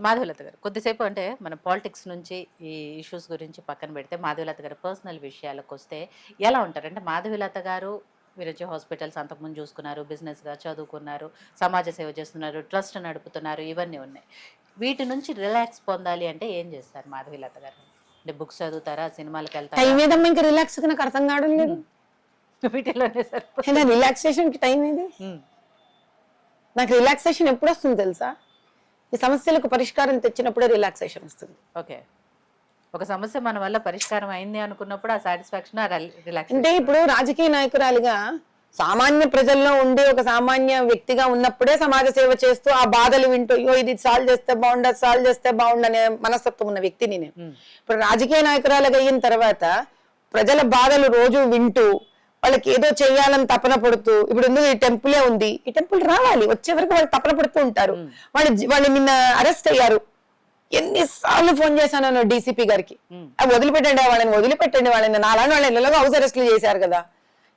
మాధవలత గారు కొద్దిసేపు అంటే మన పాలిటిక్స్ నుంచి ఈ ఇష్యూస్ గురించి పక్కన పెడితే మాధవలత గారు పర్సనల్ విషయాలకు వస్తే ఎలా ఉంటారు అంటే మాధవలత గారు విరజ హాస్పిటల్స్ అంతకుముందు చూసుకున్నారు, బిజినెస్గా చదువుకున్నారు, సమాజ సేవ చేస్తున్నారు, ట్రస్ట్ నడుపుతున్నారు, ఇవన్నీ ఉన్నాయి. వీటి నుంచి రిలాక్స్ పొందాలి అంటే ఏం చేస్తారు మాధవలత గారు? అంటే బుక్స్ చదువుతారా, సినిమాలకు వెళ్తారా? టైం ఏదమ్మా ఇంకా రిలాక్స్ నాకు అర్థం కావడం లేదు. వీటిలోనే సరిపోతుంది. రిలాక్సేషన్ కి టైం ఏది? నాకు రిలాక్సేషన్ ఎప్పుడు వస్తుంది తెలుసా? ఈ సమస్యలకు పరిష్కారం తెచ్చినప్పుడే రిలాక్సేషన్ వస్తుంది. ఓకే, ఒక సమస్య మన వల్ల పరిష్కారం అయింది అనుకున్నప్పుడు ఆ సాటిస్ఫాక్షన్ రిలాక్స్. అంటే ఇప్పుడు రాజకీయ నాయకురాలిగా సామాన్య ప్రజల్లో ఉండి ఒక సామాన్య వ్యక్తిగా ఉన్నప్పుడే సమాజ సేవ చేస్తూ ఆ బాధలు వింటూ అయ్యో ఇది సాల్వ్ చేస్తే బాగుండదు, సాల్వ్ చేస్తే బాగుండు అనే మనస్తత్వం ఉన్న వ్యక్తిని నేను. ఇప్పుడు రాజకీయ నాయకురాలుగా అయిన తర్వాత ప్రజల బాధలు రోజు వింటూ వాళ్ళకి ఏదో చెయ్యాలని తపన పడుతూ, ఇప్పుడు ఈ టెంపులే ఉంది, ఈ టెంపుల్ రావాలి, వచ్చే వరకు వాళ్ళు తపన పడుతూ ఉంటారు. వాళ్ళు నిన్న అరెస్ట్ అయ్యారు. ఎన్నిసార్లు ఫోన్ చేశాను డీసీపీ గారికి, వదిలిపెట్టండి వాళ్ళని నాలాంటి వాళ్ళని ఇళ్ళలో హౌస్ అరెస్ట్లు చేశారు కదా,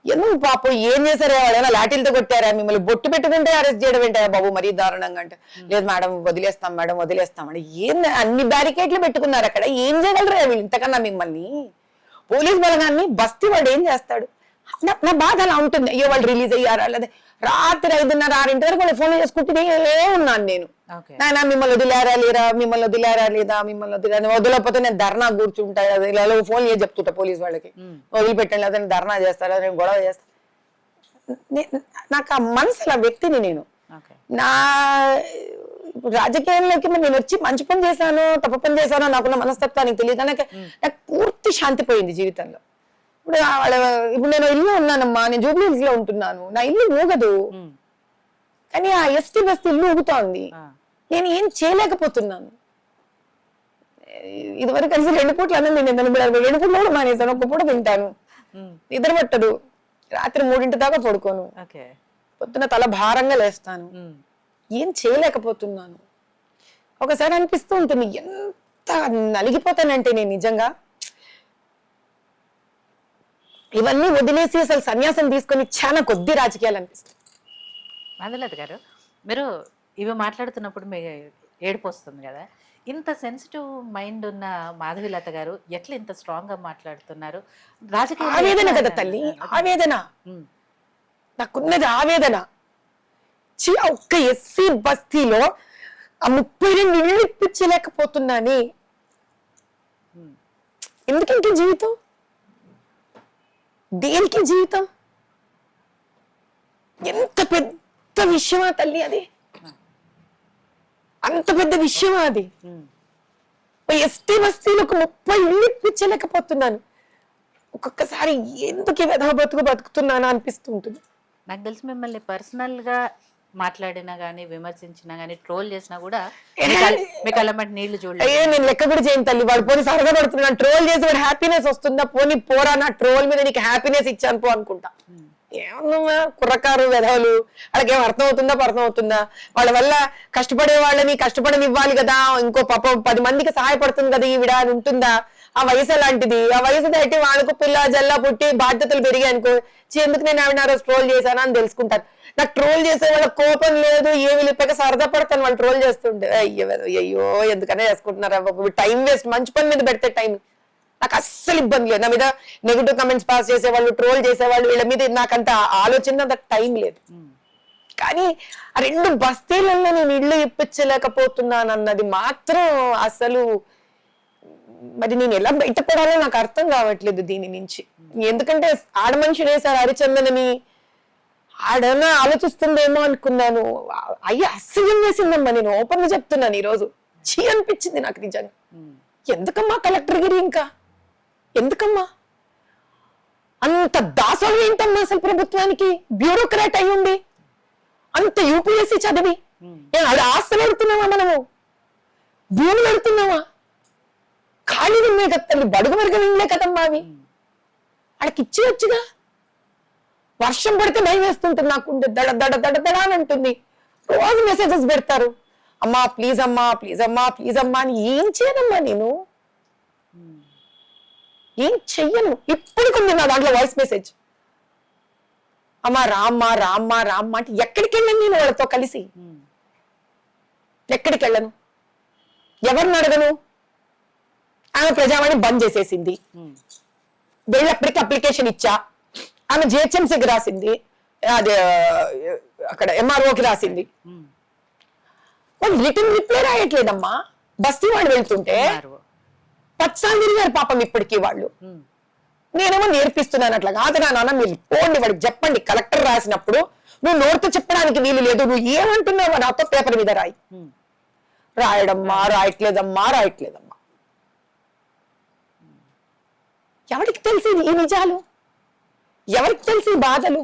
ఎందుకు పాపం ఏం చేశారు, వాళ్ళైనా లాఠీలతో కొట్టారా, మిమ్మల్ని బొట్టు పెట్టుకుంటే అరెస్ట్ చేయడం ఏంటా బాబు మరీ దారుణంగా అంటే, లేదు మేడం వదిలేస్తాం. ఏంది అన్ని బ్యారికేడ్లు పెట్టుకున్నారు అక్కడ, ఏం చేయగలరు వీళ్ళు ఇంతకన్నా మిమ్మల్ని? పోలీస్ బలగాన్ని బస్తీ వాడు ఏం చేస్తాడు? నా బాధ అలా ఉంటుంది. అయ్యో వాళ్ళు రిలీజ్ అయ్యారా, లేదా రాత్రి 5:30, 6 వరకు వాళ్ళు ఫోన్ చేసుకుంటూనే ఉన్నాను నేను. నాయన మిమ్మల్ని వదిలేరా లేదా, వదిలేకపోతే నేను ధర్నా కూర్చుంటా, ఫోన్ చేసి చెప్తుంటా పోలీస్ వాళ్ళకి, వదిలిపెట్టండి లేదా ధర్నా చేస్తారా, నేను గొడవ చేస్తా. నాకు ఆ మనసు అలా వ్యక్తిని నేను. నా రాజకీయంలోకి నేను వచ్చి మంచి పని చేశాను, తప్పు పని చేశానో నాకున్న మనస్తత్వానికి తెలియదు. నాకు పూర్తి శాంతి పోయింది జీవితంలో. ఇప్పుడు నేను ఇల్లు ఉన్నానమ్మా, నేను జూబ్లీ హిల్స్ లో ఉంటున్నాను, నా ఇల్లు ఊగదు, కానీ ఆ ఎస్టీ బస్తీ ఇల్లు ఊగుతోంది. నేను ఏం చేయలేకపోతున్నాను. ఇదివరకు కలిసి 2 పూట్లు అన్నం నేను 2 పూట్లు కూడా మానేసాను, 1 పూట తింటాను, నిద్ర పట్టదు, రాత్రి 3 దాకా పడుకోను, పొద్దున తల భారంగా లేస్తాను, ఏం చేయలేకపోతున్నాను. ఒకసారి అనిపిస్తూ ఉంటుంది ఎంత నలిగిపోతానంటే నేను నిజంగా ఇవన్నీ వదిలేసి అసలు సన్యాసం తీసుకొని చాలా కొద్ది రాజకీయాలు అనిపిస్తుంది. మాధవలత గారు, మీరు ఇవి మాట్లాడుతున్నప్పుడు మీకు ఏడుపు వస్తుంది కదా, ఇంత సెన్సిటివ్ మైండ్ ఉన్న మాధవలత గారు ఎట్లా ఇంత స్ట్రాంగ్ గా మాట్లాడుతున్నారు? రాజకీయ ఆవేదన కదా తల్లి, ఆవేదన నాకున్నది, ఆవేదన. ఒక్క ఎస్సీ బస్తీలో ఆ 32 ఇళ్ళు ఇప్పించలేకపోతున్నాని, ఎందుకంటే జీవితం దేనికి జీవితం? ఎంత పెద్ద విషయమా తల్లి అది, అంత పెద్ద విషయమా అది? ఎస్టీ బస్తీలో 30 ఇళ్ళు ఇప్పించలేకపోతున్నాను. ఒక్కొక్కసారి ఎందుకు వెధవ బతుకుతున్నానా అనిపిస్తూ ఉంటుంది. నాకు తెలిసి మిమ్మల్ని పర్సనల్ గా మాట్లాడినా గానీ, విమర్శించినా గానీ, ట్రోల్ చేసినా కూడా మీకు అలాంటి నీళ్లు చూడలేదు. నేను లెక్క కూడా చేయను తల్లి. వాడు పోనీ సరదా పడుతున్నాను, ట్రోల్ చేసి వాడు హ్యాపీనెస్ వస్తుందా? పోనీ పోరా, నా ట్రోల్ మీద నీకు హ్యాపీనెస్ ఇచ్చాను పో అనుకుంటా. ఏమన్నా కుర్రకారు వెధవలు, వాళ్ళకి ఏం అర్థం అవుతుందా? వాళ్ళ వల్ల కష్టపడే వాళ్ళని కష్టపడనివ్వాలి కదా, ఇంకో పాపం 10 మందికి సహాయపడుతుంది కదా ఈవిడ అని ఉంటుందా? ఆ వయసు అలాంటిది. ఆ వయసు దాటి వాళ్ళకు పిల్ల జల్లా పుట్టి బాధ్యతలు పెరిగాయి అనుకో, ఎందుకు నేను ఆవిడ రోజు ట్రోల్ చేశాను అని తెలుసుకుంటాను. నాకు ట్రోల్ చేసే వాళ్ళ కోపం లేదు, ఏమి లేక సరదా పడతాను వాళ్ళు ట్రోల్ చేస్తుంటే. అయ్యో ఎందుకనే చేసుకుంటున్నారు, టైం వేస్ట్. మంచి పని మీద పెడితే టైం నాకు అస్సలు ఇబ్బంది లేదు. నా మీద నెగిటివ్ కమెంట్స్ పాస్ చేసేవాళ్ళు, ట్రోల్ చేసేవాళ్ళు, వీళ్ళ మీద నాకంత ఆలోచన, అంత టైం లేదు. కానీ ఆ 2 బస్తీలలో నేను ఇళ్ళు ఇప్పించలేకపోతున్నాను అన్నది మాత్రం అసలు, మరి నేను ఎలా బయటపడాలో నాకు అర్థం కావట్లేదు దీని నుంచి. ఎందుకంటే ఆడ మనిషి వేశారు హరిచందనని, ఆడన్నా ఆలోచిస్తుందేమో అనుకున్నాను. అసహ్యం వేసిందమ్మా, నేను ఓపెన్ గా చెప్తున్నాను. ఈరోజు చీ అనిపించింది నాకు నిజంగా. ఎందుకమ్మా కలెక్టర్ గిరి, ఇంకా ఎందుకమ్మా అంత దాసోళం ఏంటమ్మా అసలు ప్రభుత్వానికి? బ్యూరోక్రాట్ అయ్యుండి అంత యూపీఎస్సీ చదివి ఆస్తులు పెడుతున్నావా, మనము భూములు పెడుతున్నావా? ఖాళీ ఉన్నాయి కదా తల్లి, బడుగు వర్గం ఇల్లే కదమ్మా అవి, వాళ్ళకి ఇచ్చేయచ్చుగా. వర్షం పడితే భయం వేస్తుంటుంది నాకు, దడ అని అంటుంది. రోజు మెసేజెస్ పెడతారు, అమ్మా ప్లీజ్ అని. ఏం చేయనమ్మా నేను, ఏం చెయ్యను. ఇప్పుడు కొంది నా దాంట్లో వాయిస్ మెసేజ్, అమ్మా రామ్మా అంటే ఎక్కడికి వెళ్ళను నేను వాళ్ళతో కలిసి, ఎక్కడికి వెళ్ళను. ఎవరిని అడగను? ఆమె ప్రజావాణి బంద్ చేసేసింది. వెళ్ళప్పటికి అప్లికేషన్ ఇచ్చా. ఆమె జిహెచ్ఎంసీకి రాసింది, అదే అక్కడ ఎంఆర్ఓకి రాసింది. వాళ్ళు రిటర్న్ రిప్లై రాయట్లేదమ్మా. బస్తీ వాళ్ళు వెళ్తుంటే పచ్చాలు తిరిగారు పాపం ఇప్పటికీ వాళ్ళు. నేనేమో నేర్పిస్తున్నాను అట్లా కాదు నాన్న, మీరు పోండి వాడికి చెప్పండి. కలెక్టర్ రాసినప్పుడు నువ్వు నోటితో చెప్పడానికి వీలు లేదు, నువ్వు ఏమంటున్నావు నాతో పేపర్ మీద రాయి. రాయడమ్మా, రాయట్లేదమ్మా. ఎవరికి తెలిసి ఈ నిజాలు? ఎవరికి తెలిసి బాధలు?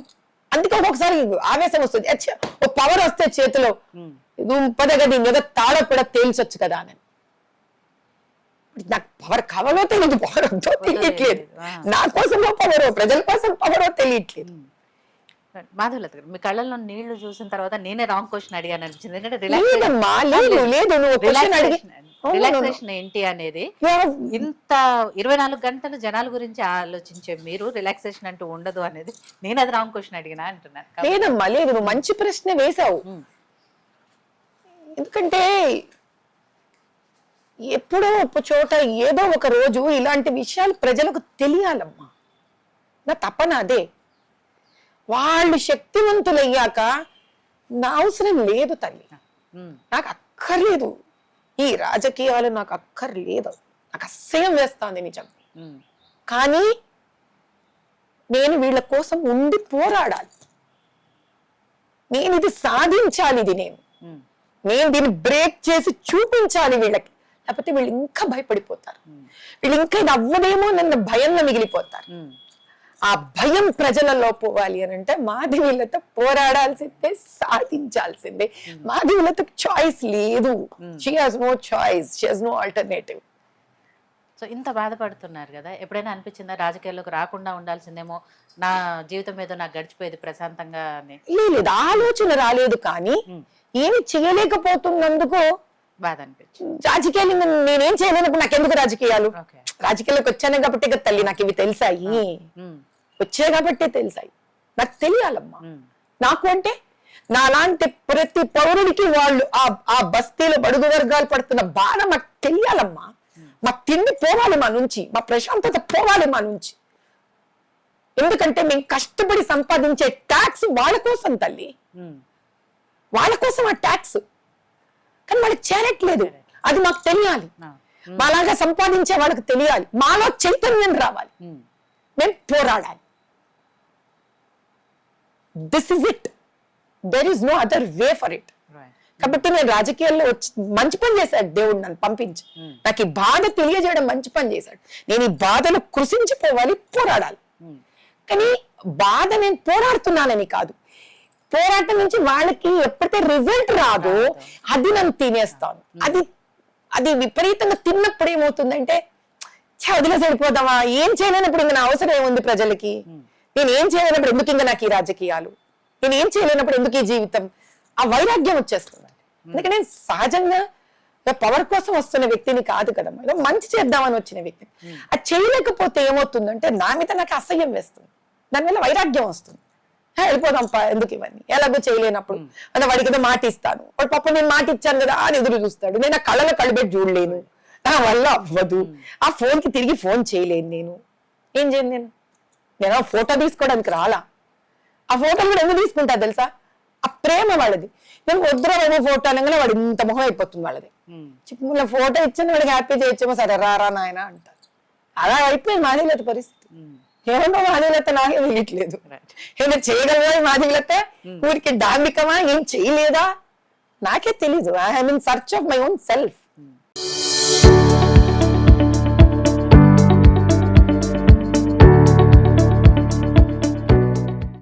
అందుకే ఒక్కొక్కసారి ఆవేశం వస్తుంది. ఓ పవర్ వస్తే చేతిలో పదగది మీద తాళ కూడా తేల్చొచ్చు కదా అని. నాకు పవర్ కావాలో తెలియదు, పవర్ వద్దో తెలియట్లేదు. నా కోసమో పవరో, ప్రజల కోసం పవరో తెలియట్లేదు. మాధవలత గారు, మీ కళ్ళల్లో నీళ్లు చూసిన తర్వాత నేనే రాంగ్ క్వశ్చన్ అడిగాను అనిపించింది. ఎందుకంటే రిలాక్సేషన్ ఏంటి అనేది, ఇంత 24 గంటలు జనాల గురించి ఆలోచించే మీరు రిలాక్సేషన్ అంటూ ఉండదు అనేది, నేను అది రాంగ్ క్వశ్చన్ అడిగినా అంటున్నాను. లేదమ్మా, లేదు, నువ్వు మంచి ప్రశ్న వేశావు. ఎందుకంటే ఎప్పుడో ఒక చోట ఏదో ఒక రోజు ఇలాంటి విషయాలు ప్రజలకు తెలియాలమ్మా. నా తపన అదే. వాళ్ళు శక్తివంతులయ్యాక నా అవసరం లేదు తల్లి, నాకు అక్కర్లేదు. ఈ రాజకీయాలు నాకు అక్కర్లేదు, నాకు అసహ్యం వేస్తాంది నిజం. కానీ నేను వీళ్ళ కోసం ఉండి పోరాడాలి, నేను ఇది సాధించాలి, నేను దీన్ని బ్రేక్ చేసి చూపించాలి వీళ్ళకి. లేకపోతే వీళ్ళు ఇంకా భయపడిపోతారు, వీళ్ళు ఇంకా ఇది అవ్వదేమో నన్ను భయంలో మిగిలిపోతారు. ఆ భయం ప్రజలలో పోవాలి అని అంటే మాధవీలత పోరాడాల్సిందే, సాధించాల్సిందే. మాధవీలతకు చాయిస్ లేదు. She has no choice, she has no alternative. So ఇంత బాధపడుతున్నారు కదా, ఎప్పుడైనా అనిపించిందా రాజకీయాల్లోకి రాకుండా ఉండాల్సిందేమో, నా జీవితం మీద నాకు గడిచిపోయేది ప్రశాంతంగా అని? లేదు, ఆలోచన రాలేదు. కానీ ఏమి చేయలేకపోతున్నందుకు బాధ అనిపించింది. రాజకీయాలు నేనేం చేయలేనప్పుడు నాకెందుకు రాజకీయాలు? రాజకీయాల్లోకి వచ్చాను కాబట్టి కదా తల్లి నాకు ఇవి తెలిసాయి, వచ్చాయి కాబట్టి తెలిసాయి. నాకు తెలియాలమ్మా. నాకు అంటే నాలాంటి ప్రతి పౌరుడికి వాళ్ళు ఆ బస్తీలో బడుగు వర్గాలు పడుతున్న బాధ మాకు తెలియాలమ్మా. మా తిండి పోవాలి మా నుంచి, మా ప్రశాంతత పోవాలి మా నుంచి. ఎందుకంటే మేము కష్టపడి సంపాదించే ట్యాక్స్ వాళ్ళ కోసం తల్లి, వాళ్ళ కోసం ఆ ట్యాక్స్. కానీ వాళ్ళకి చేరట్లేదు, అది మాకు తెలియాలి. మాలాగా సంపాదించే వాళ్ళకి తెలియాలి, మాలో చైతన్యం రావాలి, మేము పోరాడాలి. This is it, there is no other way for it. కాబట్టి నేను రాజకీయాల్లో వచ్చి మంచి పని చేశాడు దేవుడు, నన్ను పంపించి నాకు ఈ బాధ తెలియజేయడం మంచి పని చేశాడు. నేను ఈ బాధను కృషించిపోవాలి, పోరాడాలి. కానీ బాధ నేను పోరాడుతున్నానని కాదు, పోరాటం నుంచి వాళ్ళకి ఎప్పుడైతే రిజల్ట్ రాదో అది నన్ను తినేస్తాను. అది విపరీతంగా తిన్నప్పుడు ఏమవుతుందంటే వదిలేసి వెళ్ళిపోదామా, ఏం చేయలేనప్పుడు ఇంకా నా అవసరం ఏముంది ప్రజలకి, నేను ఏం చేయలేనప్పుడు ఎందుకు ఇంకా నాకు ఈ రాజకీయాలు, నేను ఏం చేయలేనప్పుడు ఎందుకు ఈ జీవితం, ఆ వైరాగ్యం వచ్చేస్తుంది. ఎందుకంటే నేను సహజంగా పవర్ కోసం వస్తున్న వ్యక్తిని కాదు కదమ్మా, ఏదో మంచి చేద్దామని వచ్చిన వ్యక్తిని. అది చేయలేకపోతే ఏమవుతుందంటే నా మీద నాకు అసహ్యం వేస్తుంది, దానివల్ల వైరాగ్యం వస్తుంది. వెళ్ళిపోదాంపా, ఎందుకు ఇవన్నీ, ఎలాగో చేయలేనప్పుడు అంటే వాడికి ఏదో మాట ఇస్తాను, వాడు పాప నేను మాట ఇచ్చాను కదా అని ఎదురు చూస్తాడు. నేను ఆ కళ్ళలో కళ్ళబెట్టి చూడలేను, నా వల్ల అవ్వదు. ఆ ఫోన్ కి తిరిగి ఫోన్ చేయలేను. నేను ఏం చేయను, నేను ఆ ఫోటో తీసుకోవడానికి రాలా. ఆ ఫోటోలు కూడా ఎందుకు తీసుకుంటా తెలుసా, ఆ ప్రేమ వాళ్ళది. నేను వద్దురా ఫోటో అనగానే వాడు ఇంత మొహం అయిపోతుంది వాళ్ళది. చెప్పు ఫోటో ఇచ్చాను వాడికి హ్యాపీ చేయొచ్చేమో, సరే రారా నాయన అంటారు. అలా అయిపోయింది మాధవీలత పరిస్థితి. ఏమన్నా మాధవీలత నాకే తెలియట్లేదు, ఏమైనా చేయగలవా మాధవీలత, ఊరికి డాంబికమా, ఏం చేయలేదా నాకే తెలీదు. I am in search of my own self.